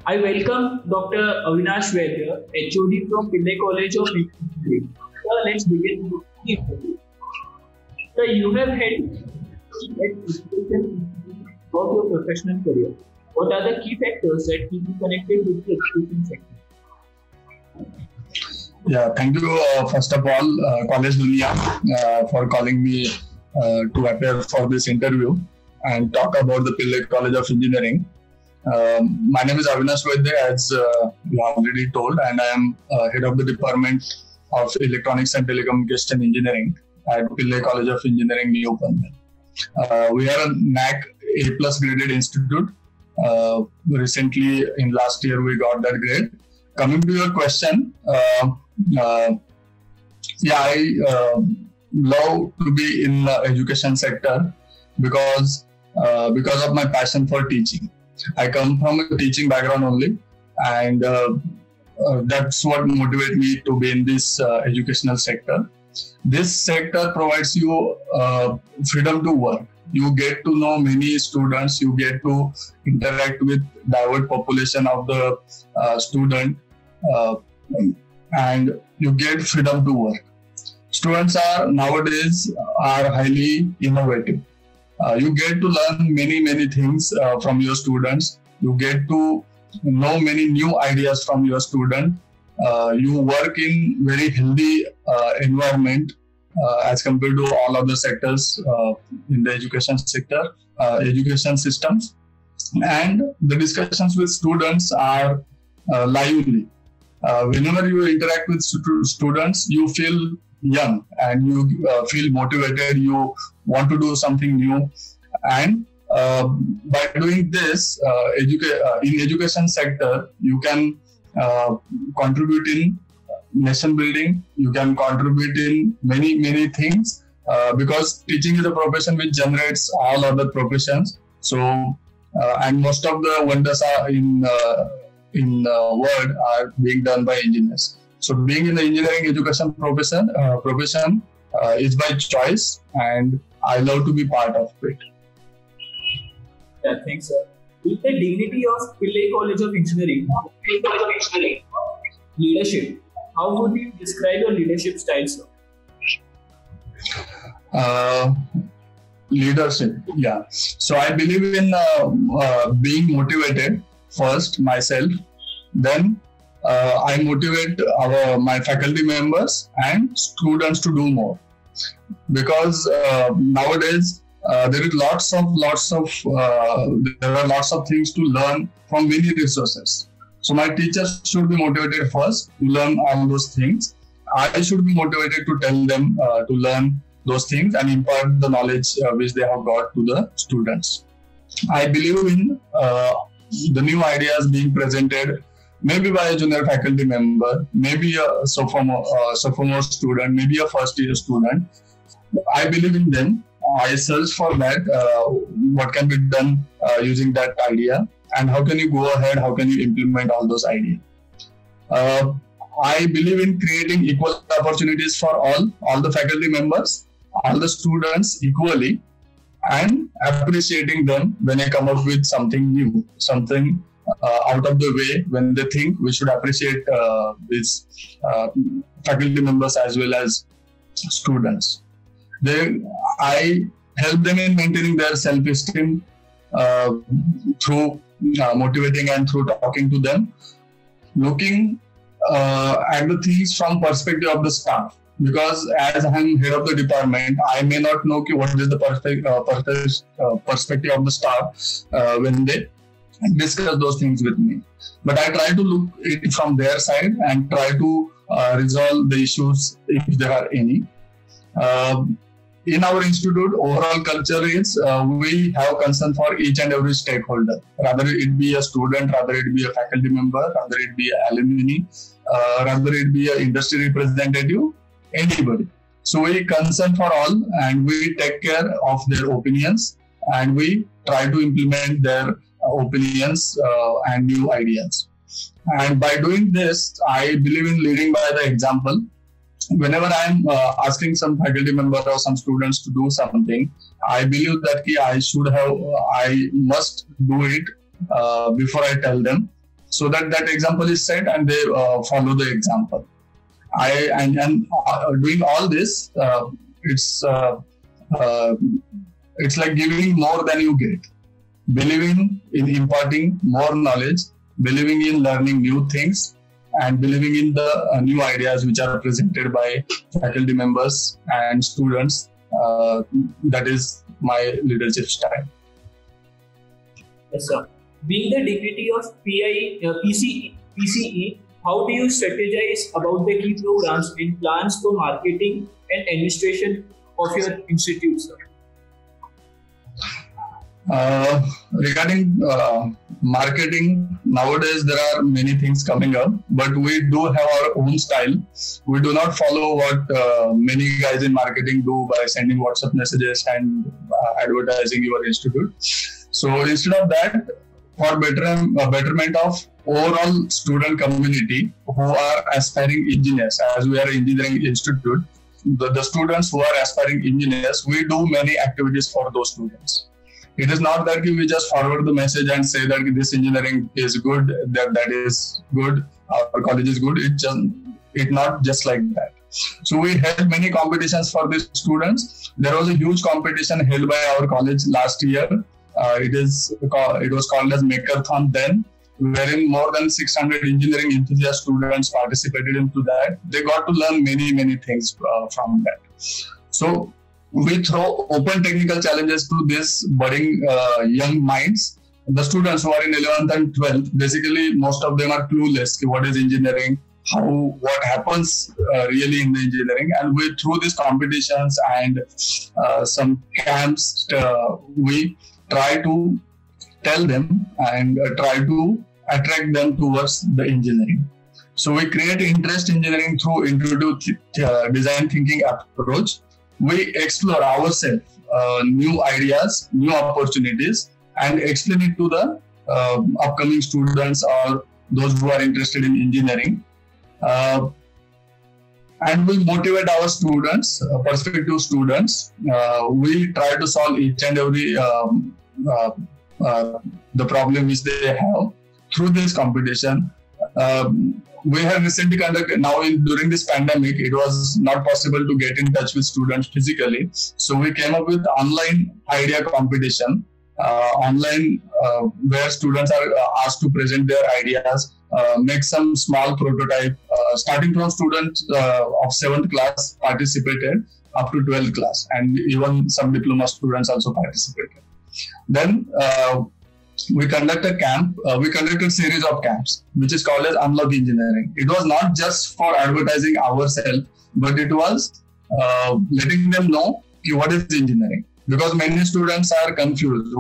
I welcome Dr. Avinash Vaidya, HOD from Pillai College of Engineering. Let's begin with the interview. Sir, you have had education throughout your professional career. What are the key factors that keep you connected with the education sector? Yeah, thank you, first of all, College Dunia, for calling me to appear for this interview and talk about the Pillai College of Engineering. My name is Avinash Vaidya, as you already told, and I am head of the Department of Electronics and Telecommunication Engineering at Pillai College of Engineering, New Panvel. We are a NAAC A+ graded institute. Recently, in last year, we got that grade. Coming to your question, I love to be in the education sector because of my passion for teaching. I come from a teaching background only, and that's what motivates me to be in this educational sector. This sector provides you freedom to work. You get to know many students, you get to interact with diverse population of the student, and you get freedom to work. Students nowadays are highly innovative. You get to learn many things from your students. You get to know many new ideas from your student. You work in very healthy environment as compared to all other sectors in the education sector, education systems. And the discussions with students are lively. Whenever you interact with students, you feel young and you feel motivated. You want to do something new, and by doing this, in education sector, you can contribute in nation building. You can contribute in many things because teaching is a profession which generates all other professions. So, and most of the wonders are in world are being done by engineers. So, being in the engineering education profession is by choice, and I love to be part of it. Yeah, thanks, sir. With the dignity of Pillai College of Engineering, leadership, how would you describe your leadership style, sir? Leadership, yeah. So I believe in being motivated first myself, then I motivate my faculty members and students to do more, because nowadays there are lots of things to learn from many resources. So my teachers should be motivated first to learn all those things. I should be motivated to tell them to learn those things and impart the knowledge which they have got to the students. I believe in the new ideas being presented, maybe by a junior faculty member, maybe a sophomore student, maybe a first year student. I believe in them. I search for that, what can be done using that idea, and how can you go ahead, how can you implement all those ideas. I believe in creating equal opportunities for all the faculty members, all the students equally, and appreciating them when they come up with something new, something out of the way. When they think, we should appreciate these faculty members as well as students. I help them in maintaining their self-esteem through motivating and through talking to them, looking at the things from perspective of the staff. Because as I am head of the department, I may not know what is the perspective of the staff when they discuss those things with me. But I try to look it from their side and try to resolve the issues if there are any. In our institute, overall culture is we have concern for each and every stakeholder, rather it be a student, rather it be a faculty member, rather it be an alumni, rather it be an industry representative, anybody. So we concern for all, and we take care of their opinions, and we try to implement their opinions and new ideas. And by doing this, I believe in leading by the example. Whenever I'm asking some faculty member or some students to do something, I believe that I must do it before I tell them. so that that example is set and they follow the example. Doing all this, it's like giving more than you get. Believing in imparting more knowledge, believing in learning new things, and believing in the new ideas which are presented by faculty members and students. That is my leadership style. Yes, sir. Being the dignity of PCE, how do you strategize about the key programs and plans for marketing and administration of your institute, sir? Regarding marketing, nowadays there are many things coming up, but we do have our own style. We do not follow what many guys in marketing do by sending WhatsApp messages and advertising your institute. So instead of that, for betterment of overall student community who are aspiring engineers, as we are an engineering institute, the students who are aspiring engineers, we do many activities for those students. It is not that we just forward the message and say that this engineering is good, that is good, our college is good. It's not just like that. So we held many competitions for these students. There was a huge competition held by our college last year. It was called as Makerthon then, wherein more than 600 engineering enthusiast students participated into that. They got to learn many things from that. So we throw open technical challenges to these budding young minds. The students who are in 11th and 12th, basically most of them are clueless. What is engineering? What happens really in the engineering? And we through these competitions and some camps, we try to tell them and try to attract them towards the engineering. So we create interest in engineering through intuitive design thinking approach. We explore ourselves new ideas, new opportunities, and explain it to the upcoming students or those who are interested in engineering. And we motivate our students, prospective students. We try to solve each and every the problem which they have through this competition. We have recently conducted, during this pandemic, it was not possible to get in touch with students physically. So we came up with online idea competition, where students are asked to present their ideas, make some small prototype, starting from students of 7th class participated up to 12th class, and even some diploma students also participated. Then we conducted a series of camps, which is called as Unlock Engineering. It was not just for advertising ourselves, but it was letting them know what is engineering. Because many students are confused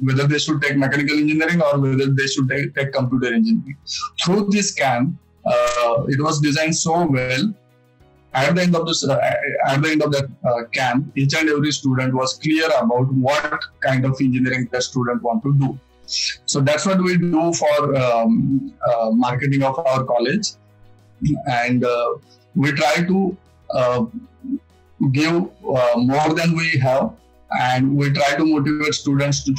whether they should take mechanical engineering or whether they should take computer engineering. Through this camp, it was designed so well. At the end of that camp, each and every student was clear about what kind of engineering the student want to do. So that's what we do for marketing of our college, and we try to give more than we have, and we try to motivate students to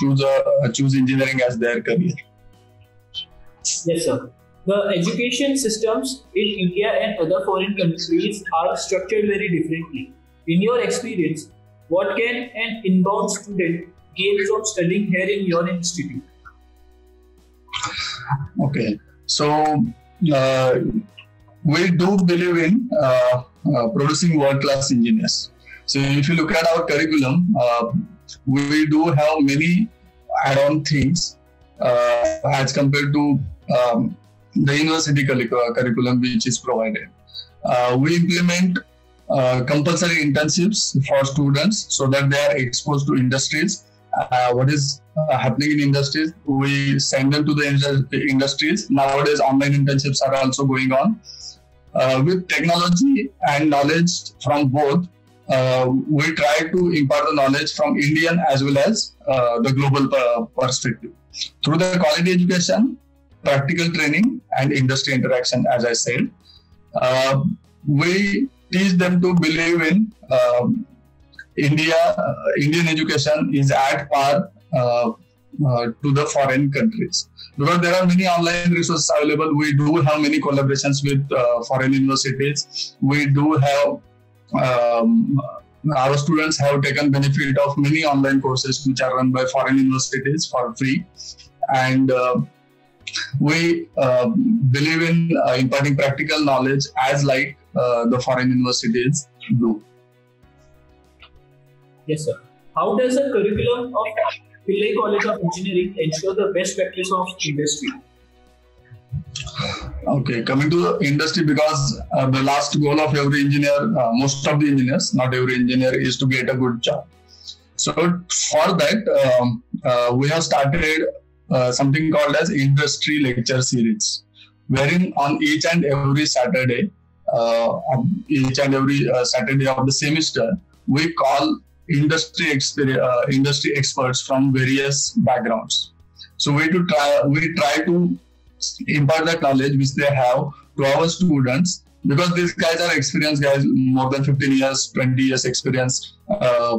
choose engineering as their career. Yes, sir. The education systems in India and other foreign countries are structured very differently. In your experience, what can an inbound student gain from studying here in your institute? Okay, so we do believe in producing world-class engineers. So if you look at our curriculum, we do have many add-on things as compared to the university curriculum which is provided. We implement compulsory internships for students so that they are exposed to industries. What is happening in industries, we send them to the industries. Nowadays, online internships are also going on. With technology and knowledge from both, we try to impart the knowledge from Indian as well as the global perspective. Through the quality education, practical training, and industry interaction, as I said, we teach them to believe in Indian education is at par to the foreign countries. Because there are many online resources available. We do have many collaborations with foreign universities. We do have our students have taken benefit of many online courses which are run by foreign universities for free, and we believe in imparting practical knowledge as like the foreign universities do. Yes, sir. How does the curriculum of Pillai College of Engineering ensure the best practice of industry? Okay, coming to the industry, because the last goal of every engineer, most of the engineers, not every engineer, is to get a good job. So for that, we have started something called as industry lecture series, wherein on each and every Saturday, Saturday of the semester, we call industry experts from various backgrounds. So we try to impart that knowledge which they have to our students, because these guys are experienced guys, more than 15 years, 20 years experience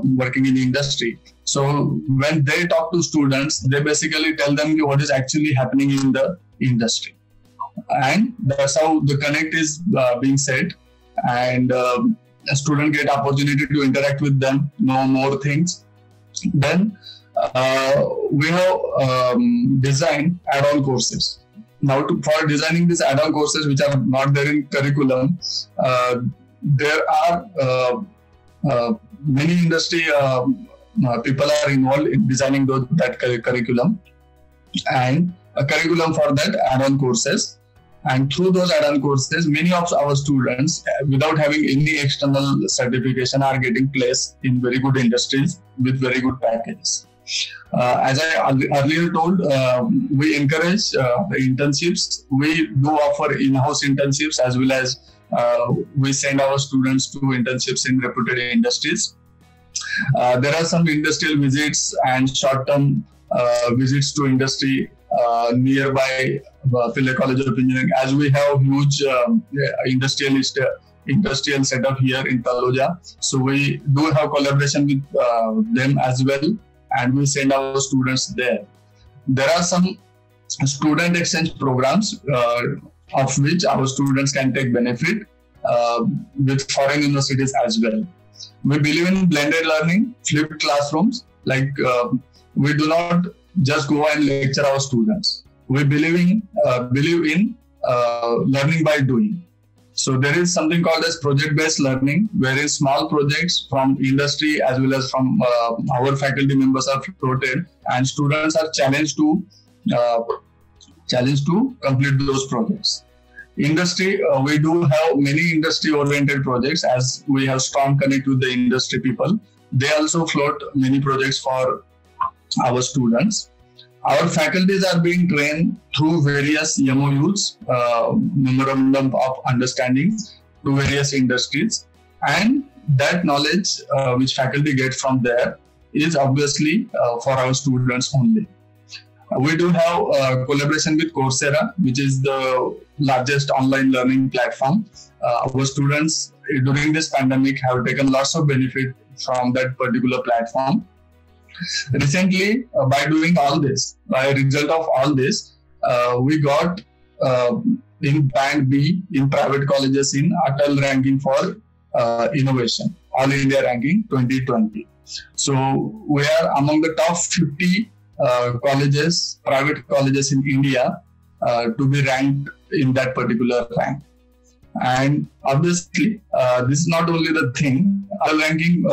working in the industry. So when they talk to students, they basically tell them what is actually happening in the industry. And that's how the connect is being set. And a student get opportunity to interact with them, know more things. Then we have designed add-on courses. Now, for designing these add-on courses which are not there in curriculum, there are many industry people are involved in designing that curriculum, and a curriculum for that add-on courses. And through those add-on courses, many of our students, without having any external certification, are getting placed in very good industries with very good packages. As I earlier told, we encourage the internships. We do offer in-house internships, as well as we send our students to internships in reputed industries. There are some industrial visits and short-term visits to industry nearby Pillai College of Engineering, as we have huge industrial setup here in Taloja. So we do have collaboration with them as well, and we send our students there. There are some student exchange programs of which our students can take benefit with foreign universities as well. We believe in blended learning, flipped classrooms. Like we do not just go and lecture our students. We believe in learning by doing. So there is something called as project-based learning, wherein small projects from industry as well as from our faculty members are floated, and students are challenged to complete those projects. Industry, we do have many industry-oriented projects, as we have strong connect with the industry people. They also float many projects for our students. Our faculties are being trained through various MOUs, Memorandum of Understanding, to various industries, and that knowledge which faculty get from there is obviously for our students only. We do have collaboration with Coursera, which is the largest online learning platform. Our students during this pandemic have taken lots of benefit from that particular platform. Recently, by doing all this, by result of all this, we got in Band B in private colleges in Atal ranking for innovation, All India ranking 2020. So we are among the top 50 colleges, private colleges in India to be ranked in that particular rank. And obviously, this is not only the thing. Our ranking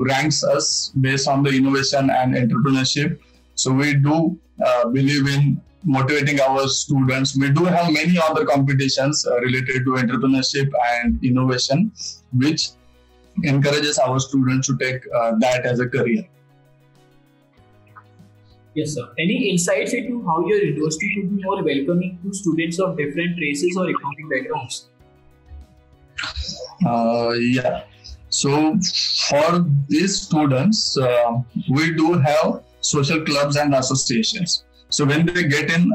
ranks us based on the innovation and entrepreneurship. So we do believe in motivating our students. We do have many other competitions related to entrepreneurship and innovation, which encourages our students to take that as a career. Yes, sir. Any insights into how your university could be more welcoming to students of different races or economic backgrounds? Yeah. So for these students, we do have social clubs and associations. So when they get in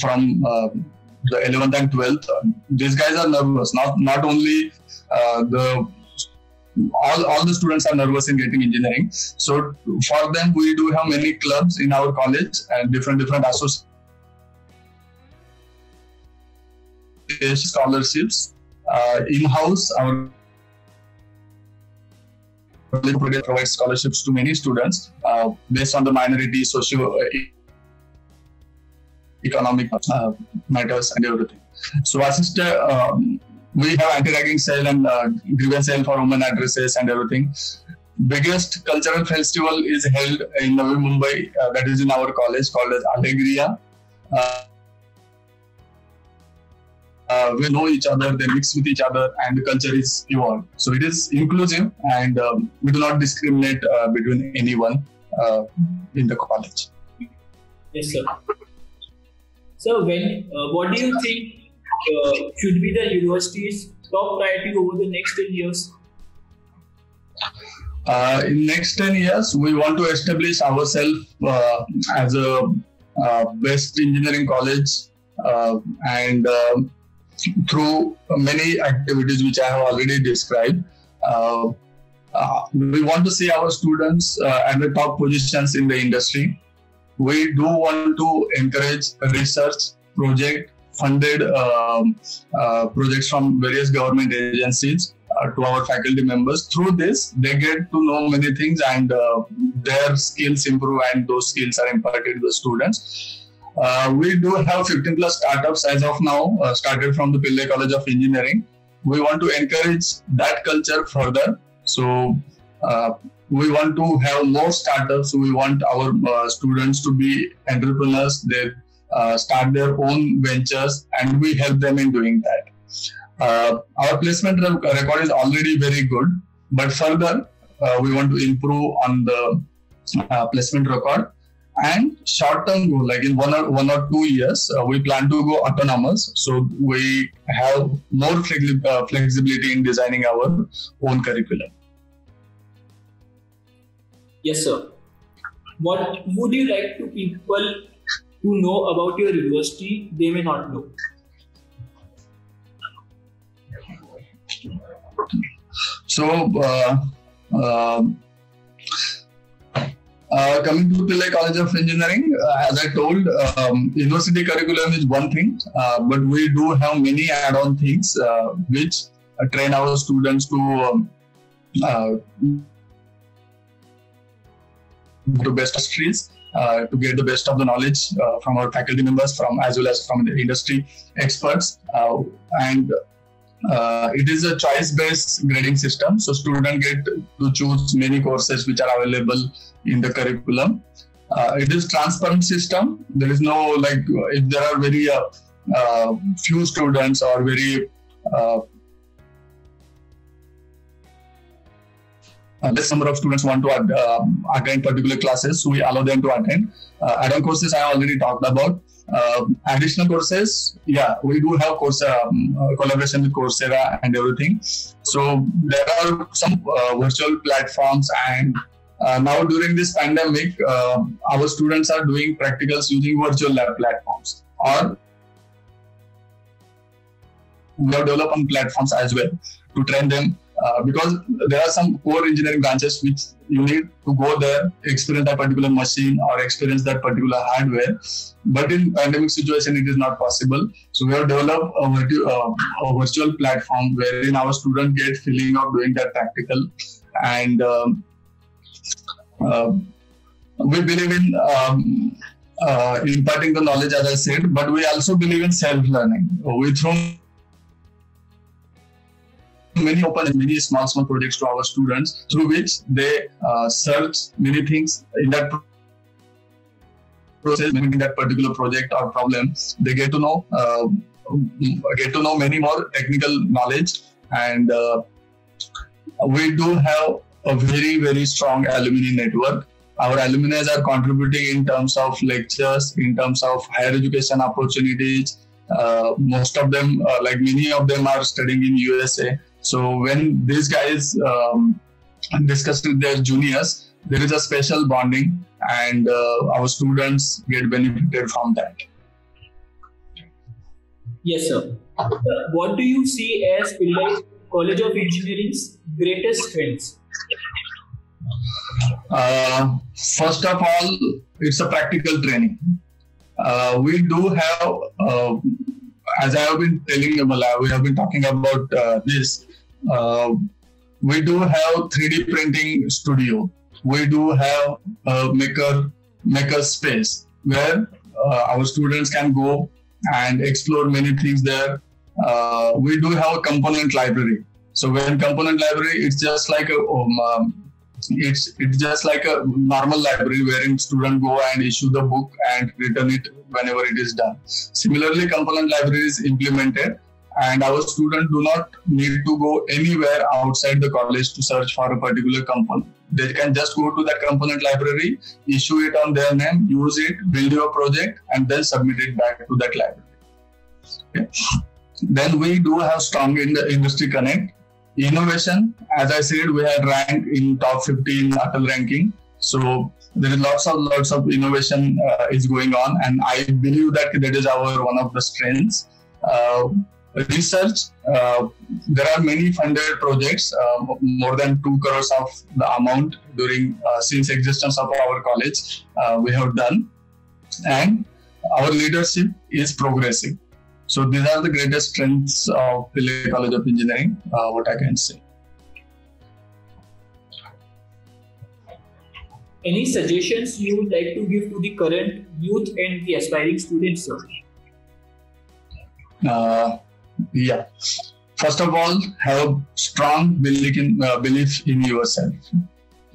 from the 11th and 12th, these guys are nervous. Not only all the students are nervous in getting engineering. So for them, we do have many clubs in our college and different associations, scholarships. In-house, our college provides scholarships to many students based on the minority, socio-economic matters and everything. So we have anti-ragging cell and grievance cell for women addresses and everything. Biggest cultural festival is held in Navi Mumbai, that is in our college, called as Alegria. We know each other, they mix with each other, and the culture is evolved. So it is inclusive, and we do not discriminate between anyone in the college. Yes, sir. So, what do you think should be the university's top priority over the next 10 years? In next 10 years, we want to establish ourselves as a best engineering college, and through many activities which I have already described. We want to see our students at the top positions in the industry. We do want to encourage research project funded projects from various government agencies to our faculty members. Through this, they get to know many things, and their skills improve, and those skills are imparted to the students. We do have 15 plus startups as of now, started from the Pillai College of Engineering. We want to encourage that culture further. So we want to have more startups. We want our students to be entrepreneurs. They start their own ventures, and we help them in doing that. Our placement record is already very good, but further we want to improve on the placement record. And short-term goal, like in one or 2 years, we plan to go autonomous. So we have more flexibility in designing our own curriculum. Yes, sir. What would you like to people to know about your university they may not know? So, coming to Pillai College of Engineering, as I told, university curriculum is one thing, but we do have many add-on things which train our students to best industries, to get the best of the knowledge from our faculty members, as well as from the industry experts, and it is a choice-based grading system. So students get to choose many courses which are available in the curriculum. It is transparent system. There is no, like, if there are very few students or very less number of students want to attend particular classes, so we allow them to attend. Add-on courses I already talked about. Additional courses, yeah, we do have course collaboration with Coursera and everything. So there are some virtual platforms, and now during this pandemic, our students are doing practicals using virtual lab platforms, or we have developed platforms as well to train them. Because there are some core engineering branches which you need to go there, experience that particular machine or experience that particular hardware. But in pandemic situation, it is not possible. So we have developed a virtual platform wherein our students get feeling of doing that practical. And we believe in imparting the knowledge, as I said, but we also believe in self-learning. We throw many small projects to our students, through which they search many things in that process, in that particular project or problem. They get to know many more technical knowledge, and we do have a very, very strong alumni network. Our alumni are contributing in terms of lectures, in terms of higher education opportunities. Most of them, like many of them, are studying in USA. So when these guys discuss with their juniors, there is a special bonding, and our students get benefited from that. Yes, sir. What do you see as Pillai College of Engineering's greatest strengths? First of all, it's a practical training. We do have, as I have been telling you, we have been talking about this. We do have 3D printing studio. We do have a maker space where our students can go and explore many things there. We do have a component library. So when component library, it's just like a it's just like a normal library wherein students go and issue the book and return it whenever it is done. Similarly, component library is implemented, and our students do not need to go anywhere outside the college to search for a particular component. They can just go to that component library, issue it on their name, use it, build your project, and then submit it back to that library. Okay. Then we do have strong in the industry connect. Innovation, as I said, we had ranked in top 50 in Atal ranking. So there is lots of innovation is going on, and I believe that is our one of the strengths. Research, there are many funded projects, more than 2 crores of the amount during since existence of our college we have done, and our leadership is progressive. So these are the greatest strengths of Pillai College of Engineering, what I can say. Any suggestions you would like to give to the current youth and the aspiring students, sir? Yeah. First of all, have strong belief in yourself.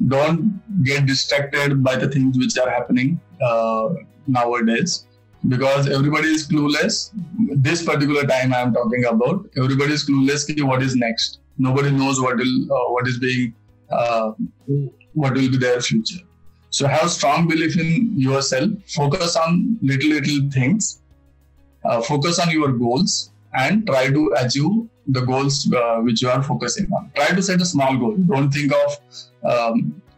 Don't get distracted by the things which are happening nowadays, because everybody is clueless. This particular time I am talking about, everybody is clueless what is next. Nobody knows what will be their future. So have strong belief in yourself. Focus on little things. Focus on your goals and try to achieve the goals which you are focusing on. Try to set a small goal. Don't think of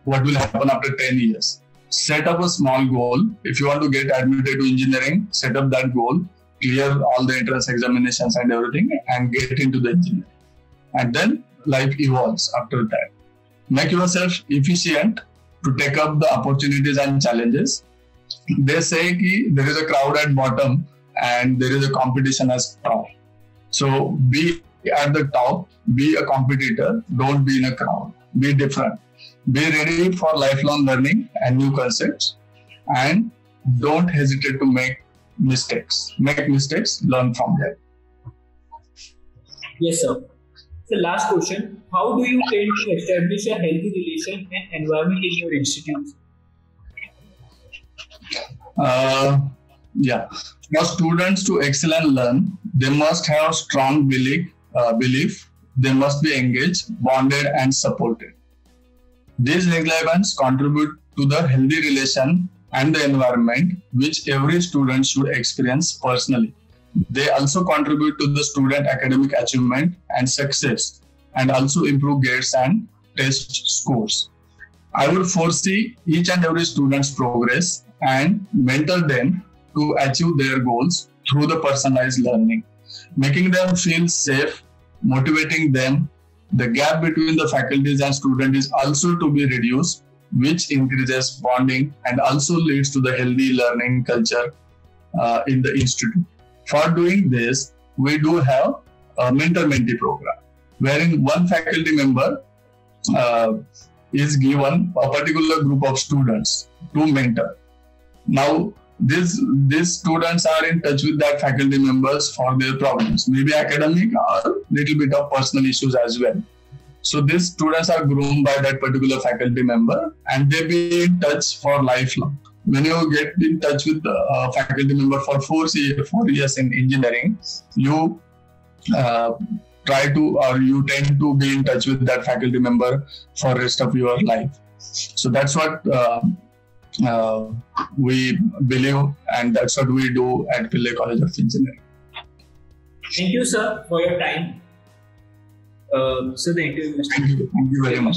what will happen after 10 years. Set up a small goal. If you want to get admitted to engineering, set up that goal, clear all the entrance examinations and everything, and get into the engineering. And then life evolves after that. Make yourself efficient to take up the opportunities and challenges. They say that there is a crowd at bottom and there is a competition as top. So be at the top, be a competitor, don't be in a crowd, be different. Be ready for lifelong learning and new concepts, and don't hesitate to make mistakes. Make mistakes, learn from them. Yes, sir. So last question, how do you tend to establish a healthy relation and environment in your institute? For students to excel and learn, they must have strong belief. They must be engaged, bonded, and supported. These elements contribute to the healthy relation and the environment which every student should experience personally. They also contribute to the student academic achievement and success, and also improve grades and test scores. I would foresee each and every student's progress and mentor them to achieve their goals through the personalized learning, making them feel safe, motivating them. The gap between the faculties and students is also to be reduced, which increases bonding and also leads to the healthy learning culture in the institute. For doing this, we do have a mentor-mentee program, wherein one faculty member is given a particular group of students to mentor. Now, these students are in touch with that faculty members for their problems, maybe academic or little bit of personal issues as well. So these students are groomed by that particular faculty member, and they be in touch for lifelong. When you get in touch with the faculty member for 4 years in engineering, you tend to be in touch with that faculty member for the rest of your life. So that's what we believe, and that's what we do at Pillai College of Engineering. Thank you, sir, for your time. So the interview. Thank you very much.